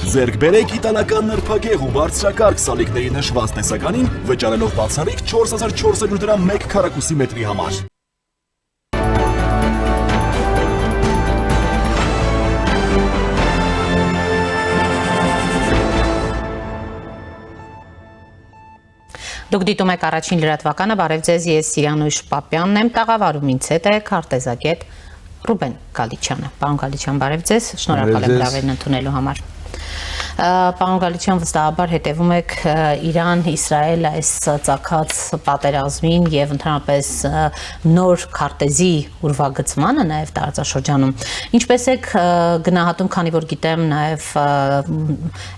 Ձերք բերեք իտալական նրբագեղ ու բարձրակարգ սալիկների նշված տեսականին, վճարելով բացառիկ 4400 դրամ 1 քառակուսի մետրի համար։ Դուք դիտում եք առաջին լրատվականը, բարև ձեզ, ես Սիրանույշ Պապյանն եմ, տաղավարում ինձ հետ է քարտեզագետ Ռուբեն Գալիչյանը։ Պարոն Գալիչյան, բարև ձեզ, շնորհակալ եմ լավերն ընդունելու համար։ Պարոն Գալիչյան, վստահաբար հետևում եք Իրան-Իսրայել այս ծագած պատերազմին եւ ընդհանրապես նոր քարտեզի ուրվագծմանը նաեւ տարածաշրջանում։ Ինչպես եք գնահատում, քանի որ գիտեմ նաեւ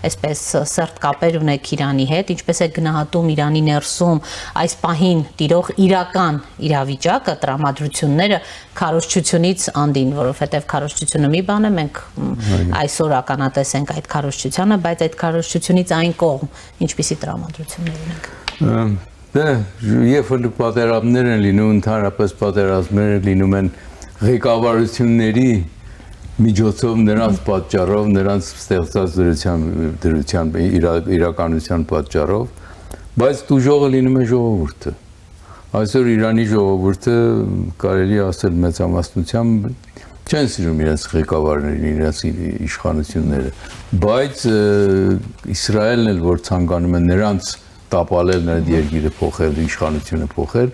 այսպես սերտ կապեր ունեք Իրանի հետ, ինչպես եք գնահատում Իրանի ներսում այս պահին տիրող իրական իրավիճակը, տրամադրությունները քարոզչությունից անդին, որովհետեւ քարոզչությունը մի բան է, մենք այսօր ականատես ենք այդ քարոզչությանը, բայց այդ քարոզչությունից այն կողմ ինչպիսի տրամադրություններ ունենք։ Դե, երբ որ պատերազմներ են լինում, ընդհանրապես պատերազմները լինում են ղեկավարությունների միջոցով, նրանց պատճառով, նրանց ստեղծած դրության իրականության պատճառով, բայց դուժողը լինում է ժողովուրդը։ Այսօր Իրանի ժողովուրդը կարելի ասել մեծամասնությամբ չեն սիրում իրենց ղեկավարներին, իրենց իշխանությունները, բայց Իսրայելն էլ որ ցանկանում է նրանց տապալել, նրանց երկիրը փոխել, իշխանությունը փոխել,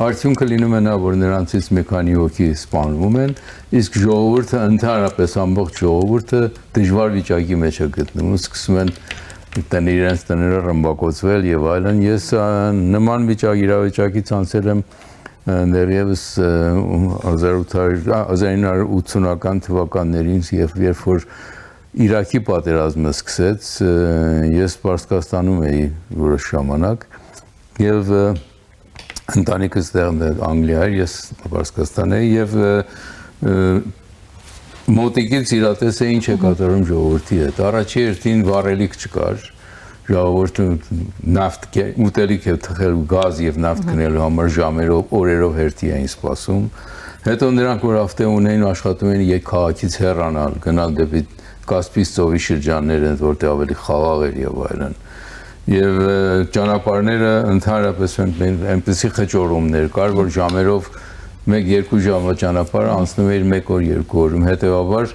արդյունքը լինում է նա, որ նրանցից մի քանի հոգի սպանվում են, իսկ ժողովուրդը ընդհանրապես ամբողջ ժողովուրդը դժվար վիճակի մեջ է գտնվում, սկսում են իրենց տները ռմբակոծվել եւ այլն։ Ես նման իրավիճակից անցել եմ դեռևս 1980-ական թվականներին եւ երբ որ Իրաքի պատերազմը սկսեց, ես Պարսկաստանում էի որոշ ժամանակ եւ ընտանիքս դեռ Անգլիա էր, ես Պարսկաստան էի եւ մոտիկից իրատես է ինչ է կատարում ժողովրդի հետ։ Առաջի հերթին վառելիք չկար, ժողովուրդը նավթ ուտելիք է թխել գազ եւ նավթ գնելու համար ժամերով, օրերով հերթի էին սպասում։ Հետո նրանք որ ավտե ունեին աշխատում էին քաղաքից հեռանալ, գնալ դեպի Կասպից ծովի շրջաններ, որտեղ ավելի խաղաղ էր եւ այլն։ Եվ ճանապարհները ընդհանրապես այնպեսի խճորումներ կար, որ ժամերով 1-2 ժամվա ճանապարհը անցնում էր 1 օր, 2 օրում, հետեւաբար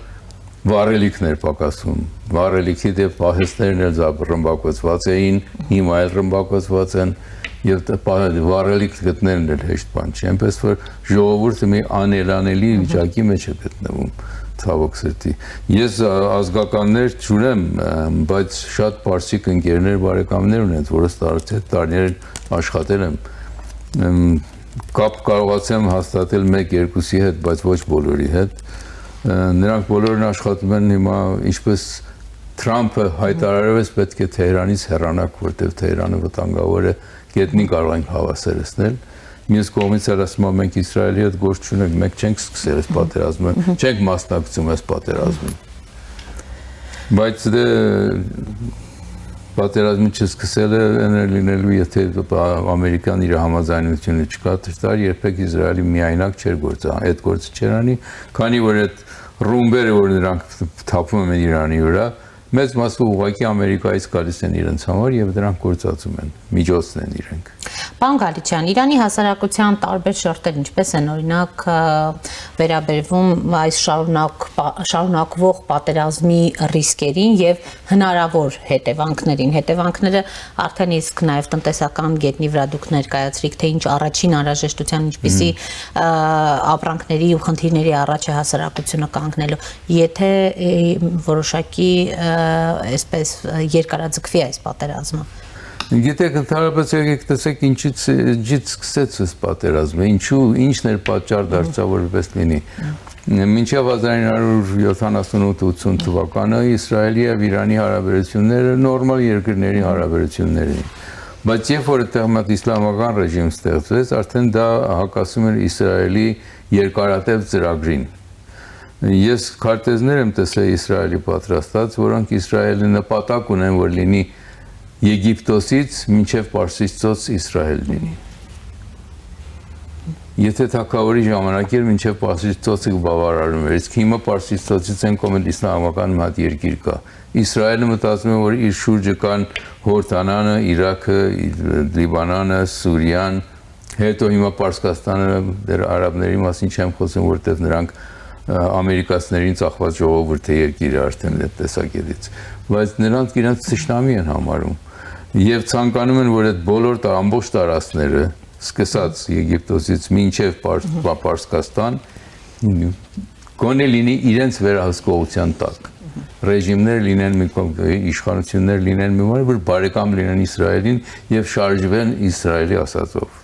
վառելիքներ պակասում։ Վառելիքի դեպ պահեստներն էլ ռմբակոծված էին, հիմա էլ ռմբակոծված են եւ վառելիք գտնելն էլ հեշտ բան չէ, այնպես որ ժողովուրդը մի անելանելի վիճակի մեջ է գտնվում, ցավոք սրտի։ Ես ազգականներ չունեմ, բայց շատ պարսիկ ընկերներ, բարեկամներ ունեն, որոնց տարիներ աշխատել եմ, կապ կարողացեմ հաստատել 1-2-ի հետ, բայց ոչ բոլորի հետ։ Նրանք բոլորն աշխատում են հիմա, ինչպես Թրամփը հայտարարեց, պետք է Թեհրանից հեռանանք, որտեղ Թեհրանը վտանգավոր է, գետնին կարող ենք հավասարեցնել։ Մյուս կողմից էլ ասում եմ, մենք Իսրայելի հետ գործ չունենք, մենք չենք սկսել այս պատերազմը, չենք մասնակցում այս պատերազմին։ Բայց դե պատերազմը չսկսել է լինելու, եթե Ամերիկան իր համաձայնությունը չկատարի, երբեք Իսրայելի միայնակ չէր գործը, այդ գործը չէր անի, քանի որ այդ ռումբերը, որ նրանք թափում են Իրանի վրա, մեծ մասը ուղղակի Ամերիկայից գալիս են իրենց համար եւ դրանք գործածում են, միջոցն են իրենք։ Պարոն Գալիչյան, Իրանի հասարակության տարբեր շերտեր ինչպես են օրինակ վերաբերվում այս շարունակվող պատերազմի ռիսկերին եւ հնարավոր հետևանքներին։ Հետևանքները արդեն իսկ նաեւ տնտեսական գետնի վրա դուք ներկայացրիք, թե ինչ առաջին անհրաժեշտության ինչպիսի ապրանքների ու խնդիրների առաջ է հասարակությունը կանգնելու, եթե որոշակի այսպես երկարաձգվի այս պատերազմը։ Գիտեք, ընդհանրապես եկեք տեսեք ինչից սկսեց այս պատերազմը, ինչն էր պատճառ դարձավ որպես լինի։ Մինչև 1978-80 թվականը Իսրայելի եւ Իրանի հարաբերությունները նորմալ երկրների հարաբերություններ էին։ Բայց երբ որ այդտեղ իսլամական ռեժիմ ստեղծվեց, արդեն դա հակասում էր Իսրայելի երկարատև ծրագրին։ Ես քարտեզներ եմ տեսել Իսրայելի պատրաստած, որոնք Իսրայելի նպատակ ունեն, որ լինի Եգիպտոսից մինչև Պարսից ծոց Իսրայել լինի։ Եթե թագավորի ժամանակ էր մինչև Պարսից ծոցը բավարարում էր, իսկ հիմա Պարսից ծոցից են կոմել իսլամական մի հատ երկիր կա։ Իսրայելը մտածում է, որ իր շուրջը կան Հորդանանը, Իրաքը, Լիբանանը, Սուրիան, հետո հիմա Պարսկաստանը, դեռ արաբների մասին չեմ խոսում, որտեղ նրանք ամերիկացիներին ծախված ժողովուրդ է երկիրը արդեն այդ տեսակետից, բայց նրանք իրենց թշնամի են համարում եւ ցանկանում են, որ այդ բոլոր ամբողջ տարածքները սկսած Եգիպտոսից մինչև Պարսկաստան գոնե լինի իրենց վերահսկողության տակ ռեժիմներ լինեն իշխանություններ լինեն մի որ բարեկամ լինեն Իսրայելին եւ շարժվեն Իսրայելի ասածով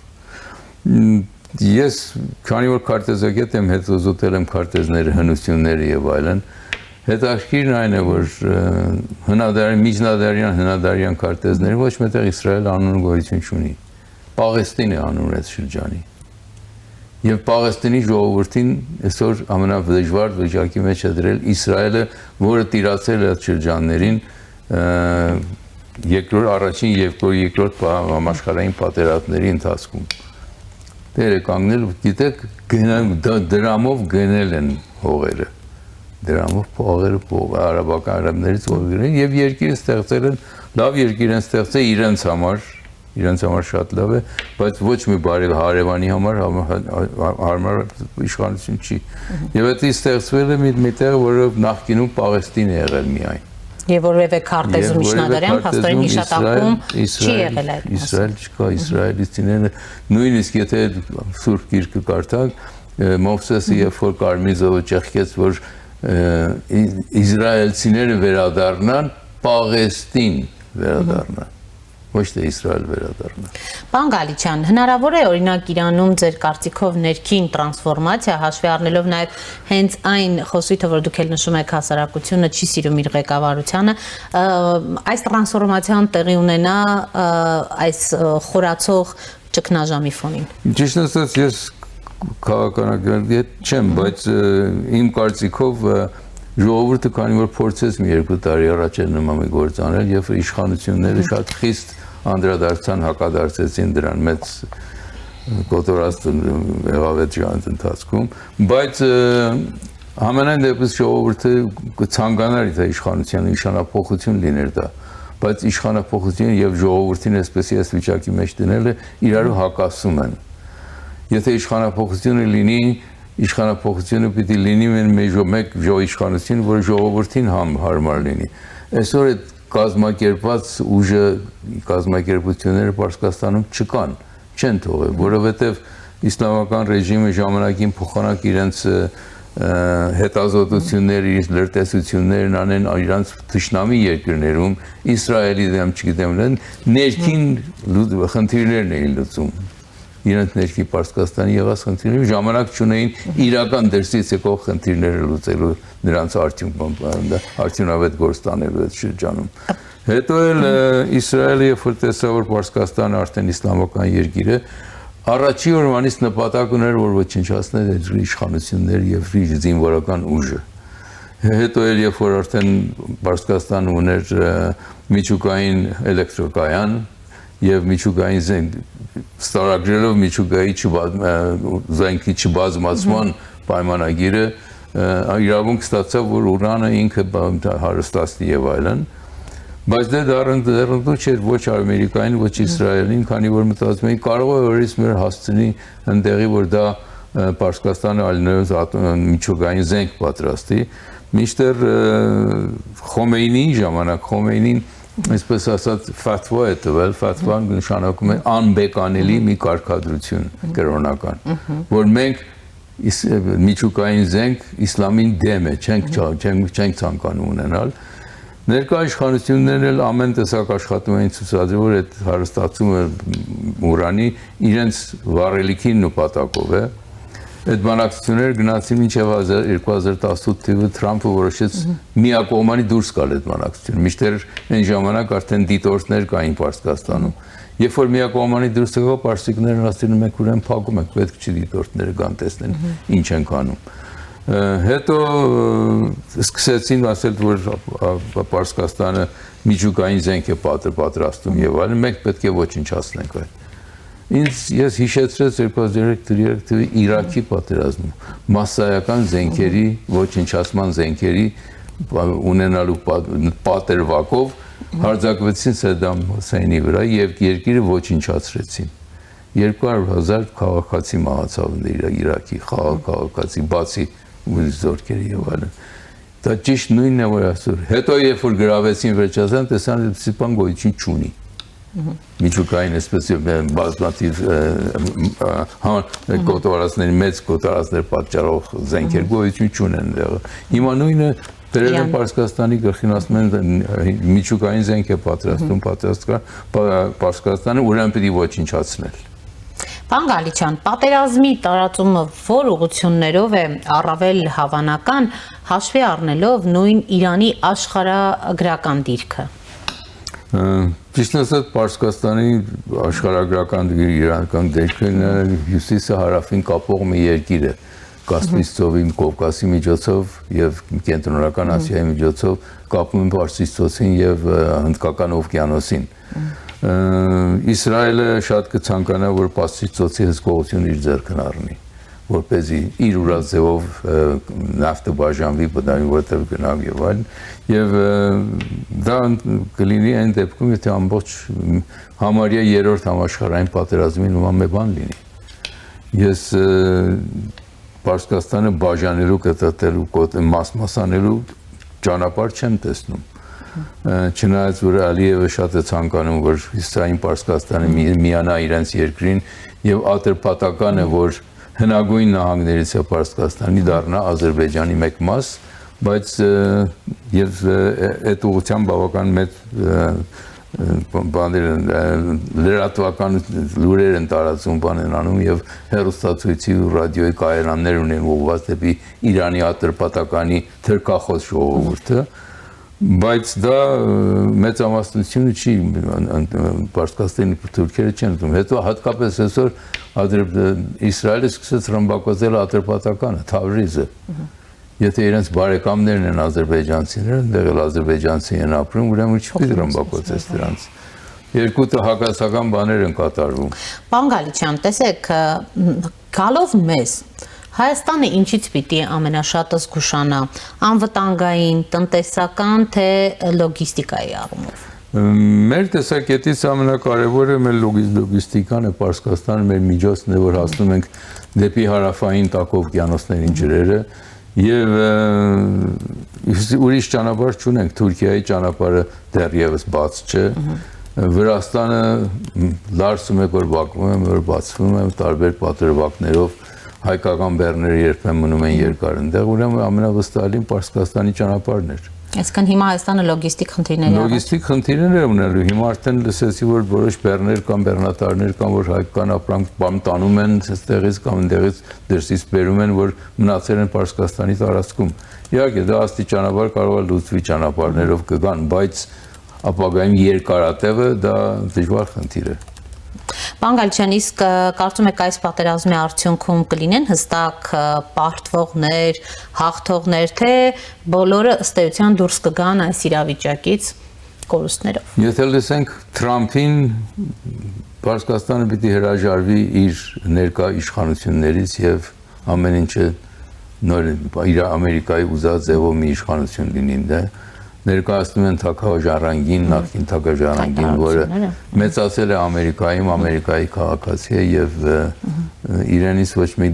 ես քանի որ քարտեզագետ եմ հետո զուտել եմ քարտեզները հնությունները եւ այլն հետաքրքիրն այն է որ հնադարյան միջնադարյան հնադարյան քարտեզները ոչ մետեղ Իսրայել անուն գոյություն չունի Պաղեստին է անուն այդ շրջանի եւ Պաղեստինի ժողովրդին այսօր ամենադժվար վիճակի մեջ է դրել Իսրայելը, որը տիրացել է այդ շրջաններին առաջին եւ երկրորդ համաշխարհային պատերազմների ընթացքում։ Դերը կանգնել, գիտեք, դրամով գնել են հողերը։ Դրամով փողերը արաբական արաբներից ողերին եւ երկիրը ստեղծել են, լավ երկիր են ստեղծել իրենց համար շատ լավ է, բայց ոչ մի բարի հարևանի համար հարմար իշխանություն չի։ Եվ դա ստեղծվել է մի տեղ, որը նախկինում Պաղեստին է եղել միայն։ Եվ որևէ քարտեզում միջնադարյան փաստորեն հիշատակում չի եղել այդ։ Իսրայել չկա, իսրայելիցիները նույնիսկ եթե Սուրբ Գիրքը կարդաք, Մովսեսը երբ որ Կարմիզովը ճեղքեց, որ իսրայելցիները վերադառնան, Պաղեստին վերադառնան։ Ոչ թե Իսրայել վերադառնա։ Պարոն Գալիչյան, հնարավոր է օրինակ Իրանում ձեր կարծիքով ներքին տրանսֆորմացիա հաշվի առնելով նաև հենց այն խոսույթը, որ դուք էլ նշում եք հասարակությունը չի սիրում իր ղեկավարությանը, այս տրանսֆորմացիան տեղի ունենա այս խորացող ճգնաժամի ֆոնին։ Ճիշտ ասած ես քաղաքականագետ չեմ, բայց իմ կարծիքով ժողովուրդը քանի որ փորձեց մի 2 տարի առաջ նման մի գործ անել եւ իշխանությունները շատ խիստ անդրադարձան հակադարձեցին դրան մեծ կոտորած եղավ այդ ժանց ընթացքում բայց ամենայն դեպս ժողովուրդը կցանկանար թե իշխանության նշանափոխություն լիներ դա բայց իշխանափոխությունը եւ ժողովրդին այսպեսի այս վիճակի մեջ դնելը իրարու հակասում են եթե իշխանափոխությունը լինի իշխանափոխությունը պիտի լինի մեկ իշխանություն, որ ժողովրդին հարմար լինի։ Այսօր այդ կազմակերպված ուժը կազմակերպությունները Պարսկաստանում չկան, չեն թողել, որովհետև իսլամական ռեժիմը ժամանակին փոխանակ իրենց հետազոտություններ, իրենց լրտեսություններն անեն իրանց թշնամի երկրներում, Իսրայելի դեմ չգիտեմ, ներքին խնդիրներն էին լուծում։ Իրենց ներքի Պարսկաստանի եղած խնդիրները ժամանակ չունեին իրական դրսից եկող խնդիրները լուծելու նրանց արդյունավետ գործ տանելու այդ շրջանում։ Հետո էլ Իսրայելը երբ որ տեսավ որ Պարսկաստանը արդեն իսլամական երկիր է, առաջի օրվանից նպատակ ուներ որ ոչնչացնել այդ իշխանությունները եւ զինվորական ուժը։ Հետո էլ երբ որ արդեն Պարսկաստանը ուներ միջուկային էլեկտրոկայան եւ միջուկային զենք ստորագրելով միջուկայի զենքի չբազմացման պայմանագիրը իրավունք ստացավ որ ուրանը ինքը հարստացնի եւ այլն բայց դա դեռ չէր ոչ Ամերիկային ոչ Իսրայելին քանի որ մտածում էին կարող է օրից մեր հասցնի ընդեղի որ դա Պարսկաստանը այլնոց միջուկային զենք պատրաստի մինչդեռ Խոմեյնիի ժամանակ Խոմեյնին այսպես ասած ֆաթվա է տվել, ֆաթվան նշանակում է անբեկանելի մի կարգադրություն կրոնական, որ մենք միջուկային զենք իսլամին դեմ է, չենք ցանկանում ունենալ։ Ներկա իշխանություններն էլ ամեն տեսակ աշխատում են ցուցադրել, որ այդ հարստացումը ուրանի իրենց վառելիքի նպատակով է։ Այդ բանակցությունները գնացին մինչև 2018 թվականին Թրամփը որոշեց միակողմանի դուրս գալ այդ բանակցությունից։ Մինչդեռ այն ժամանակ արդեն դիտորդներ կային Պարսկաստանում։ Երբ որ միակողմանի դուրս եկավ, պարսիկներն ասացին մենք ուրեմն փակում ենք, պետք չի դիտորդները գան տեսնեն ինչ են անում։ Հետո սկսեցին ասել, որ Պարսկաստանը միջուկային զենք է պատրաստում եւ այլն, մենք պետք է ոչնչացնենք այդ։ Ես հիշեցրեց 2003 թվականի Իրաքի պատերազմը, մասսայական զենքերի, ոչնչացման զենքերի ունենալու պատերվակով հարձակվեցին Սադամ Հուսեյնի վրա եւ երկիրը ոչնչացրեցին։ 200,000 քաղաքացի մահացավ Իրաքի քաղաքացի, բացի զորքերի եւ այլն։ Դա ճիշտ նույնն է, որ այսօր։ Հետո երբ որ գրավեցին վերջացան, տեսան սիպան գոյություն չունի։ Միջուկային այսպես բազմաթիվ կոտորածների մեծ կոտորածներ պատճառող զենքեր գոյություն չունեն դեռ։ Հիմա նույնը դերել են Պարսկաստանի գլխին, ասում են միջուկային զենք է պատրաստում Պարսկաստանը, ուրեմն պիտի ոչնչացնել։ Պարոն Գալիչյան, պատերազմի տարածումը որ ուղղություններով է առավել հավանական, հաշվի առնելով նույն Իրանի աշխարհագրական դիրքը։ Ճիշտ ասած, Պարսկաստանի աշխարհագրական իրանական դիրքը հյուսիսը հարավին կապող մի երկիր է, Կասպից ծովի, Կովկասի միջոցով եւ Կենտրոնական Ասիայի միջոցով կապում են Պարսից ծոցին եւ Հնդկական օվկիանոսին։ Իսրայելը շատ կցանկանա, որ Պարսից ծոցի հսկողությունը իր ձեռքն առնի, որպեսզի իր ուրած ձևով նավթը բաժանվի, բնավ որտեղ գնավ եւ այլն, եւ դա կլինի այն դեպքում, եթե ամբողջ համարյա երրորդ համաշխարհային պատերազմի նման մի բան լինի։ Ես Պարսկաստանը բաժանելու, կտրատելու, մասանելու ճանապարհ չեմ տեսնում։ Չնայած որ Ալիևը շատ է ցանկանում, որ Իսրայելին Պարսկաստանը միանա իրենց երկրին եւ ատրպատական է, որ հնագույն նահանգներից է Պարսկաստանի դառնա Ադրբեջանի մեկ մաս, բայց եւ այդ ուղղությամբ բավական մեծ բաներ լրատվական լուրեր են տարածում, բան են անում եւ հեռուստացույցի ու ռադիոյի կայարաններ ունեն ուղղված դեպի Իրանի ատրպատականի թրքախոս ժողովուրդը, բայց դա մեծամասնությունը չի Պարսկաստանի թուրքերը չեն դում։ Հետո հատկապես այսօր Իսրայելը սկսեց ռմբակոծել ատրպատականը, Թավրիզը։ Եթե իրենց բարեկամներն են ադրբեջանցիները, այնտեղ էլ ադրբեջանցի են ապրում, ուրեմն չպիտի ռմբակոծես դրանց։ Երկու հակասական բաներ են կատարվում։ Պարոն Գալիչյան, տեսեք, գալով մեզ Հայաստանը ինչից պիտի ամենաշատը զգուշանա, անվտանգային, տնտեսական, թե լոգիստիկայի առումով։ Մեր տեսակետից ամենակարևորը մեր լոգիստիկան է, Պարսկաստանը մեր միջոցն է, որ հասնում ենք դեպի հարավային տակօվկիանոսներին ջրերը եւ ուրիշ ճանապարհ չունենք, Թուրքիայի ճանապարհը դեռևս բաց չէ։ Վրաստանը լարսում է, որ բակվում է, որ բացվում է տարբեր պատրվակներով, հայկական բեռները երբեմն մնում են երկար այնտեղ, ուրեմն ամենավստահելին Պարսկաստանի ճանապարհն էր։ Այսինքն հիմա Հայաստանը լոգիստիկ խնդիրներ լոգիստիկ խնդիրներ է ունելու։ Հիմա արդեն լսեցի, որ որոշ բեռներ կամ բեռնատարներ կան, որ հայկական ապրանք բամ տանում են այստեղից կամ այնտեղից դրսից բերում են, որ մնացել են Պարսկաստանի տարածքում։ Իհարկե դա աստիճանաբար կարող է լուծվի ճանապարհներով կգան, բայց ապագայում երկարատևը դա դժվար խնդիր է։ Պարոն Գալիչյան, իսկ կարծում եք այս պատերազմի արդյունքում կլինեն հստակ պարտվողներ, հաղթողներ, թե բոլորը ըստ էության դուրս կգան այս իրավիճակից կորուստներով։ Եթե լսենք Թրամփին, Պարսկաստանը պիտի հրաժարվի իր ներկա իշխանություններից եւ ամեն ինչը նոր իր Ամերիկայի ուզած ձևով մի իշխանություն լինի դա ներկայացնում են թագաժառանգին, նախին թագաժառանգին, որը մեծացել է Ամերիկայում, Ամերիկայի քաղաքացի է եւ իրենից ոչ մի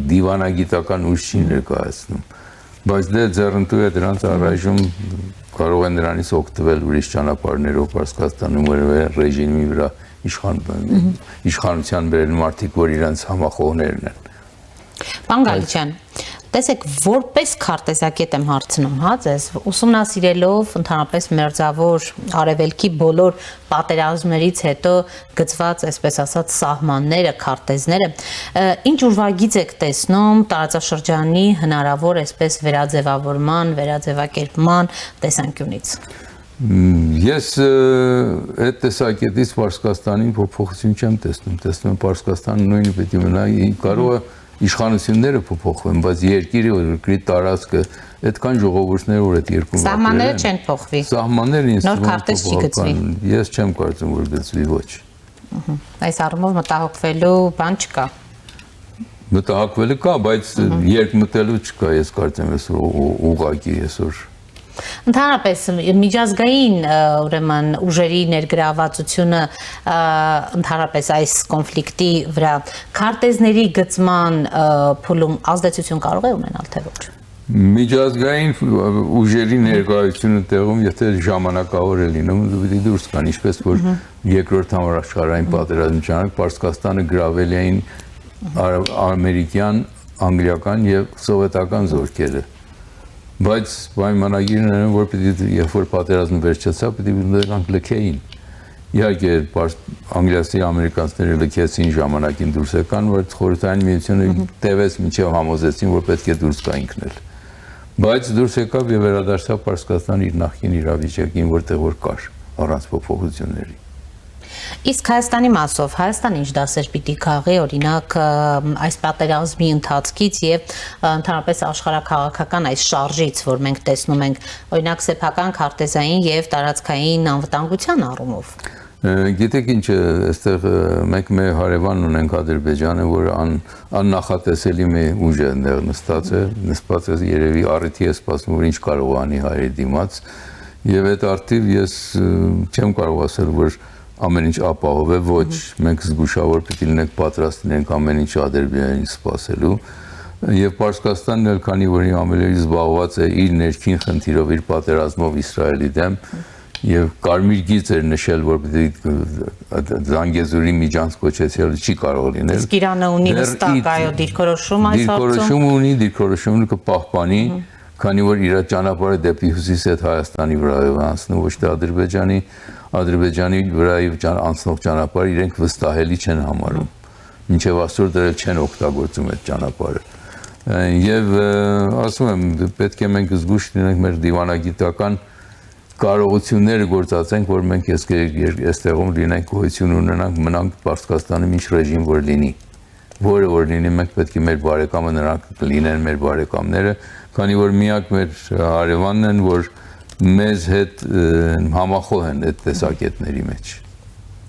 դիվանագիտական ուժ չի ներկայացնում։ Բայց դե ձեռնտու է դրանց առայժմ կարող են նրանից օգտվել ուրիշ ճանապարհներով Պարսկաստանում ռեժիմի վրա իշխանության բերել մարդիկ, որ իրենց համախոհներն են։ Պարոն Գալիչյան, տեսեք, որպես քարտեզակետ եմ հարցնում, հա, ձեզ ուսումնասիրելով ընդհանրապես մերձավոր արևելքի բոլոր պատերազմներից հետո գծված, այսպես ասած, սահմանները, քարտեզները, ինչ ուրվագիծ եք տեսնում տարածաշրջանի հնարավոր այսպես վերաձևավորման, վերաձևակերպման տեսանկյունից։ Ես այդ տեսակետից Պարսկաստանին փոփոխություն չեմ տեսնում, տեսնում եմ Պարսկաստանը նույնը պետք է մնա, կարող է իշխանությունները փոփոխվեն, բայց երկրի տարածքը այդքան ժողովուրդներ, որ այդ երկու սահմանները չեն փոխվի։ Սահմանները ինձ նոր քարտեզ չի գծվի։ Ես չեմ կարծում, որ գծվի ոչ։ Այս առումով մտահոգվելու բան չկա։ Մտահոգվելու կա, բայց երկմտելու չկա, ես կարծեմ այսօր ուղղակի այսօր։ Ընդհանրապես միջազգային ուրեմն ուժերի ներգրավվածությունը ընդհանրապես այս կոնֆլիկտի վրա քարտեզների գծման փուլում ազդեցություն կարող է ունենալ թե ոչ։ Միջազգային ուժերի ներկայությունը տեղում, եթե ժամանակավոր է լինում, պիտի դուրս գան, ինչպես որ երկրորդ համաշխարհային պատերազմի ժամանակ Պարսկաստանը գրավել էին ամերիկյան, անգլիական եւ սովետական զորքերը։ Բայց պայմանագիրն են, որ պիտի երբ որ պատերազմը վերջացավ, պիտի նրանք լքեին։ Իհարկե անգլիացի ամերիկանցիները լքեցին ժամանակին դուրս եկան, որ խորհրդային միությունը տևեց մինչև համոզեցին, որ պետք է դուրս գա ինքն էլ։ Բայց դուրս եկավ եւ վերադարձավ Պարսկաստան իր նախկին իրավիճակին, որտեղ որ կար առանց փոփոխությունների։ Իսկ Հայաստանի մասով Հայաստանը ինչ դասեր պիտի քաղի օրինակ այս պատերազմի ընթացքից եւ ընդհանրապես աշխարհաքաղաքական այս շարժից, որ մենք տեսնում ենք օրինակ սեփական քարտեզային եւ տարածքային անվտանգության առումով։ Գիտեք ինչ, այստեղ մենք մեր հարևանն ունենք Ադրբեջանը, որ աննախատեսելի մի ուժ է այնտեղ նստած է երևի առիթի է սպասում, որ ինչ կարող անի հայերի դիմաց, եւ այդ արդիվ ես չեմ կարող ասել, որ ամեն ինչ ապահով է, ոչ, մենք զգուշավոր պիտի լինենք պատրաստ լինենք ամեն ինչ Ադրբեջանին սպասելու, եւ Պարսկաստանն էլ քանի որ ամենից զբաղված է իր ներքին խնդիրով, իր պատերազմով Իսրայելի դեմ, եւ կարմիր գիծ էր նշել, որ պիտի Զանգեզուրի միջանց կոչեցյալը չի կարող լինել։ Իսկ Իրանը ունի հստակ այո դիրքորոշում այս հարցում։ Դիրքորոշումը կպահպանի, քանի որ իր ճանապարհը դեպի հյուսիս է Հայաստանի վրա է անցնում, ոչ թե Ադրբեջանի վրայով անցնող ճանապարհը իրենք վստահելի չեն համարում։ Մինչև այսօր դեռ չեն օգտագործում այդ ճանապարհը։ Եվ ասում եմ, պետք է մենք զգուշ լինենք մեր դիվանագիտական կարողությունները գործածենք, որ մենք այստեղում լինենք գոյություն ունենանք, մնանք Պարսկաստանում ինչ ռեժիմ որ լինի, որը որ լինի, մենք պետք է մեր բարեկամը նրանք լինեն մեր բարեկամները, քանի որ միակ մեր հարևանն են, որ մեզ հետ համախոհ են այդ տեսակետների մեջ։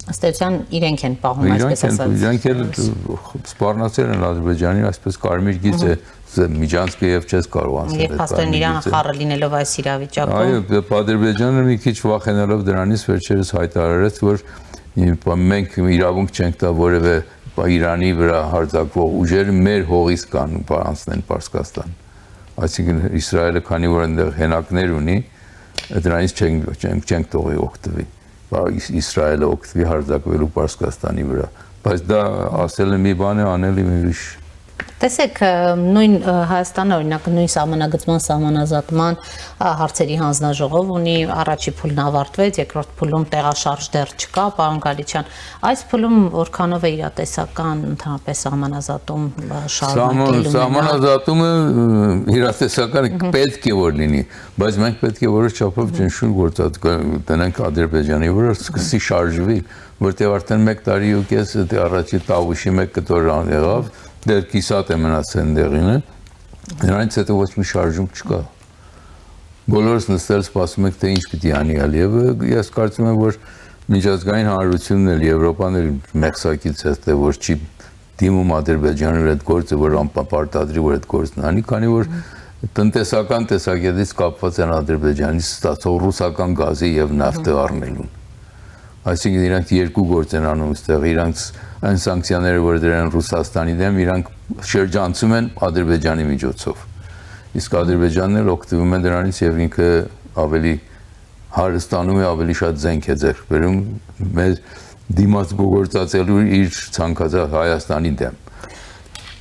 Ըստ էության իրենք են պահում, այսպես ասած։ Իրենք էլ սպառնացել են Ադրբեջանին, այսպես կարմիր գիծ է միջանցքը եւ չես կարող անցնել։ Եվ փաստորեն Իրանը խառը լինելով այս իրավիճակում։ Այո, Ադրբեջանը մի քիչ վախենալով դրանից վերջերս հայտարարեց, որ մենք իրավունք չենք տա որևէ Իրանի վրա հարձակվող ուժեր մեր հողից կան անցնեն Պարսկաստան։ Այսինքն Իսրայելը քանի որ այնտեղ հենակներ ունի, դրանից չենք թողի օգտվի։ Իսրայելը օգտվի հարձակվելու Պարսկաստանի վրա, բայց դա ասելը մի բան է, անելը մի ուրիշ։ Տեսեք, նույն Հայաստանը օրինակ նույն սահմանագծման սահմանազատման հարցերի հանձնաժողով ունի, առաջի փուլն ավարտվեց, երկրորդ փուլում տեղաշարժ դեռ չկա, պարոն Գալիչյան, այս փուլում որքանով է իրատեսական ընդհանրապես սահմանազատում շարունակելու։ Սահմանազատումը իրատեսական պետք է որ լինի, բայց մենք պետք է որոշ չափով ճնշում տնենք Ադրբեջանի վրա, սկսի շարժվի, որտեղ արդեն 1 տարի ու կես առաջի Տավուշի 1 կտոր եղավ, դեռ կիսատ է մնացել ընդեղինը, նրանից հետո ոչ մի շարժում չկա։ Բոլորս նստել սպասում ենք, թե ինչ պիտի անի ալ, եւ ես կարծում եմ, որ միջազգային հանրությունն էլ Եվրոպան էլ մեղսակից է, թե որ չի դիմում Ադրբեջանի այդ գործը, որ անպարտադրի, որ այդ գործն անի, քանի որ տնտեսական տեսակետից կապված են Ադրբեջանից ստացող ռուսական գազի եւ նավթը առնելուն։ Այսինքն իրանք երկու գործ են անում այստեղ, իրանք այն սանկցիաները, որ դրել են Ռուսաստանի դեմ, իրանք շրջանցում են Ադրբեջանի միջոցով։ Իսկ Ադրբեջանն էլ օգտվում է դրանից եւ ինքը ավելի հարստանում է, ավելի շատ զենք է ձեռք բերում մեր դիմաց գործածելու իր ցանկացած Հայաստանի դեմ։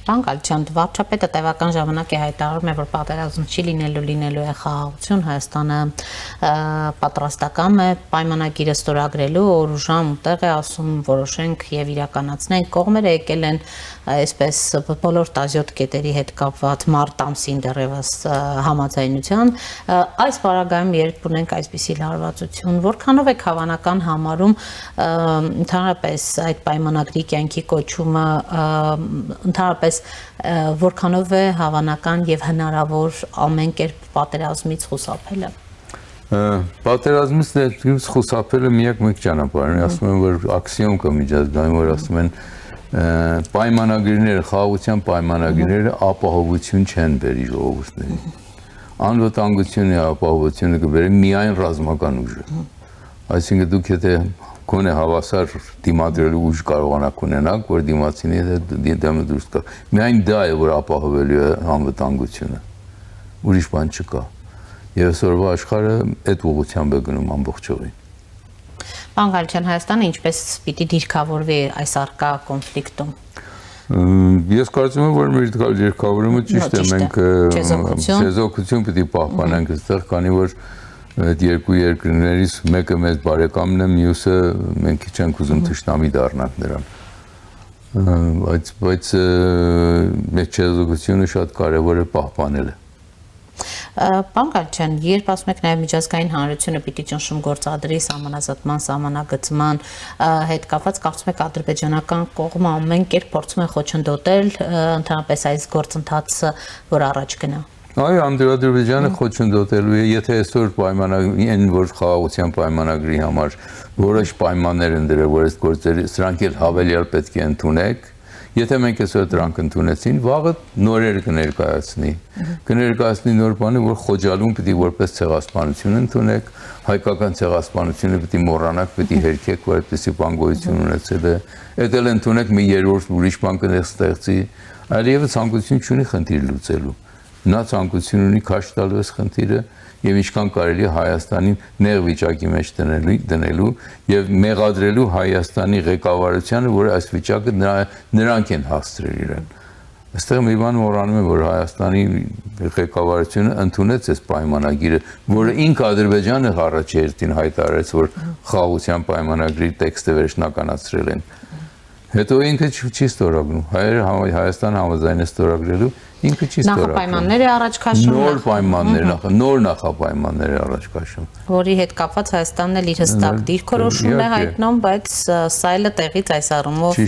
Պարոն Գալիչյան, վարչապետը տևական ժամանակ է հայտարարում է, որ պատերազմ չի լինելու է խաղաղություն, Հայաստանը պատրաստական է պայմանագիրը ստորագրելու, օր ու ժամ ու տեղ է ասում, որոշենք եւ իրականացնենք, կողմերը եկել են այսպես բոլոր 17 կետերի հետ կապված մարտ ամսին դեռևս համաձայնության, այս պարագայում երբ ունենք այսպիսի լարվածություն, որքանով է հավանական համարում ընդհանրապես այդ պայմանագրի կյանքի կոչումը ընդհանրապես որքանով է հավանական եւ հնարավոր ամեն կերպ պատերազմից խուսափելը։ Պատերազմից ներքևից խուսափելը միակ մեկ ճանապարհն է, ասում են, որ աքսիոմ կա միջազգային, որ ասում են պայմանագրերը, խաղաղության պայմանագրերը ապահովություն չեն բերի ժողովուրդներին։ Անվտանգությունը, ապահովությունը կբերի միայն ռազմական ուժը։ Այսինքն դուք եթե գոնե հավասար դիմադրելու ուժ կարողանաք ունենալ, որ դիմացինի դեմը դուրս գա։ Միայն դա է, որ ապահովելու է անվտանգությունը։ Ուրիշ բան չկա։ Եվ այսօրվա աշխարհը այդ ուղղությամբ է գնում ամբողջովին։ Պարոն Ղալիչյան, Հայաստանը ինչպես պիտի դիրքավորվի այս առկա կոնֆլիկտում։ Ես կարծում եմ, որ մեր դիրքավորումը ճիշտ է, մենք ցեզոքություն պիտի պահպանենք այստեղ, քանի որ այդ երկու երկրներից մեկը մեծ բարեկամն է, մյուսը մենք չենք ուզում թշնամի դառնանք նրան։ Բայց մեր ցեզոքությունը շատ կարևոր է պահպանելը։ Պարոն Ղալիչյան, երբ ասում եք նաև միջազգային հանրությունը պիտի ճնշում գործադրի սահմանազատման, սահմանագծման հետ կապված, կարծում եք ադրբեջանական կողմը ամեն կերպ փորձում է խոչընդոտել ընդհանրապես այս գործընթացը, որ առաջ գնա։ Այո, Ադրբեջանը խոչընդոտելու է, եթե այսօր պայմանագրի են, որ խաղաղության պայմանագրի համար որոշ պայմաններ են դրել, որ այս գործերը սրանք էլ հավելյալ պետք է ընդունեք։ Եթե մենք այսօր դրանք ընդունեցին, վաղը նորերը կներկայացնի նոր բանը, որ Խոջալուն պիտի որպես ցեղասպանություն ընդունեք, հայկական ցեղասպանությունը պիտի մոռանաք, պիտի հերքեք, որ այդպեսի բան գոյություն ունեցել է։ Էդ էլ ընդունեք մի երրորդ ուրիշ բան կստեղծի, այլևս ցանկություն չունի խնդիր լուծելու։ Նա ցանկություն ունի քաշ տալու այս խնդիրը եւ ինչքան կարելի է Հայաստանին նեղ վիճակի մեջ դնելու եւ մեղադրելու Հայաստանի ղեկավարությանը, որ այս վիճակը նրանք են հասցրել իրեն։ Այստեղ մի բան մոռանում եմ, որ Հայաստանի ղեկավարությունը ընդունեց այս պայմանագիրը, որը ինքը Ադրբեջանը առաջերտին հայտարարեց, որ խաղաղության պայմանագրի տեքստը վերջնականացրել են։ Հետո ինքը չի ստորագրում։ Հայաստանը համաձայն է ստորագրելու, ինքը չի ստորագրում։ Նախապայմաններ է առաջ քաշում։ Նոր պայմաններ, նոր նախապայմաններ է առաջ քաշում։ Որի հետ կապված Հայաստանն էլ իր հստակ դիրքորոշումն է հայտնում, բայց սա էլ տեղից այս առումով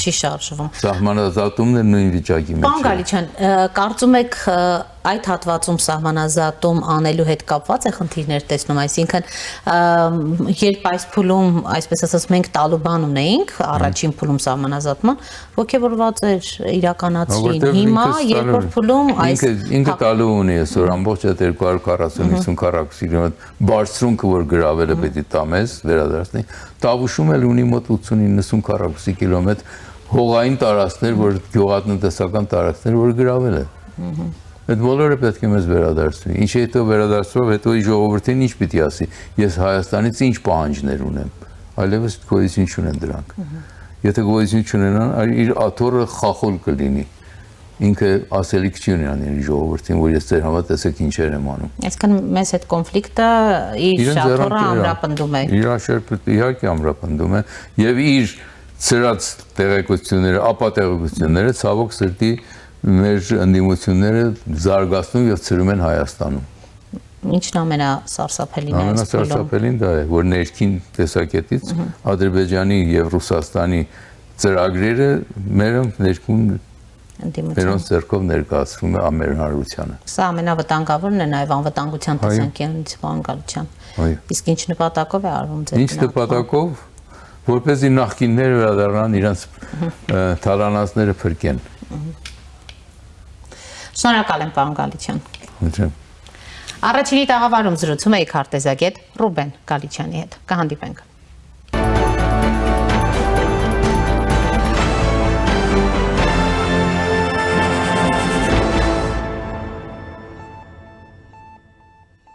չի շարժվում։ Սահմանազատումն է նույն վիճակի մեջ։ Պարոն Ղալիչյան, կարծում եք այդ հատվածում սահմանազատում անելու հետ կապված է խնդիրներ տեսնում, այսինքն երբ այս փուլում, այսպես ասած, մենք տալու բան ունեինք, առաջին փուլում սահմանազատման, ոգևորված էր իրականացրին, հիմա երկրորդ փուլում այս ինքը տալու ունի այսօր ամբողջ այդ 240-50 քառակուսի կիլոմետր բարձրունքը, որ գրավելը պետք է տամես, վերադարձնի, Տավուշում էլ ունի մոտ 80-90 քառակուսի կիլոմետր հողային տարածքներ, որ գյուղատնտեսական տարածքներ, որ գրավել է։ Այդ բոլորը պետք է մեզ վերադարձվի։ Ինչ հետո վերադարձվով, հետո ժողովրդին ինչ պիտի ասի։ Ես Հայաստանից ինչ պահանջներ ունեմ։ Այլևս գոյություն չունեն դրանք։ Եթե գոյություն չունենան, իր աթոռը խախոլ կլինի։ Ինքը ասելիք չի ունենան ժողովրդին, որ ես ձեր համար տեսեք ինչեր եմ անում։ Այսինքն մեզ այդ կոնֆլիկտը իր աթոռը ամրապնդում է։ Իր իհարկե ամրապնդում է եւ իր ծրած տեղեկությունները, ապատեղեկությունները ցավոք սրտի մեր ընդդիմությունները զարգացնում եւ ծրում են Հայաստանում։ Ինչն ամենասարսափելին է այս փուլում։ Ամենասարսափելին դա է, որ ներքին տեսակետից Ադրբեջանի եւ Ռուսաստանի ծրագրերը մեր ներքուն Մերոնց ձեռքով ներկայացվում է ամեր հանրությանը։ Սա ամենավտանգավորն է նաև անվտանգության տեսանկյունից, պարոն Ղալիչյան։ Իսկ ինչ նպատակով է արվում ձեր։ Ինչ նպատակով, որպեսզի նախկինները վերադառնան իրենց թալանացները փրկեն։ Շնորհակալ եմ, պարոն Ղալիչյան։ Խնդրեմ։ Առաջինի տաղավարում զրուցում էի քարտեզագետ Ռուբեն Գալիչյանի հետ։ Կհանդիպենք։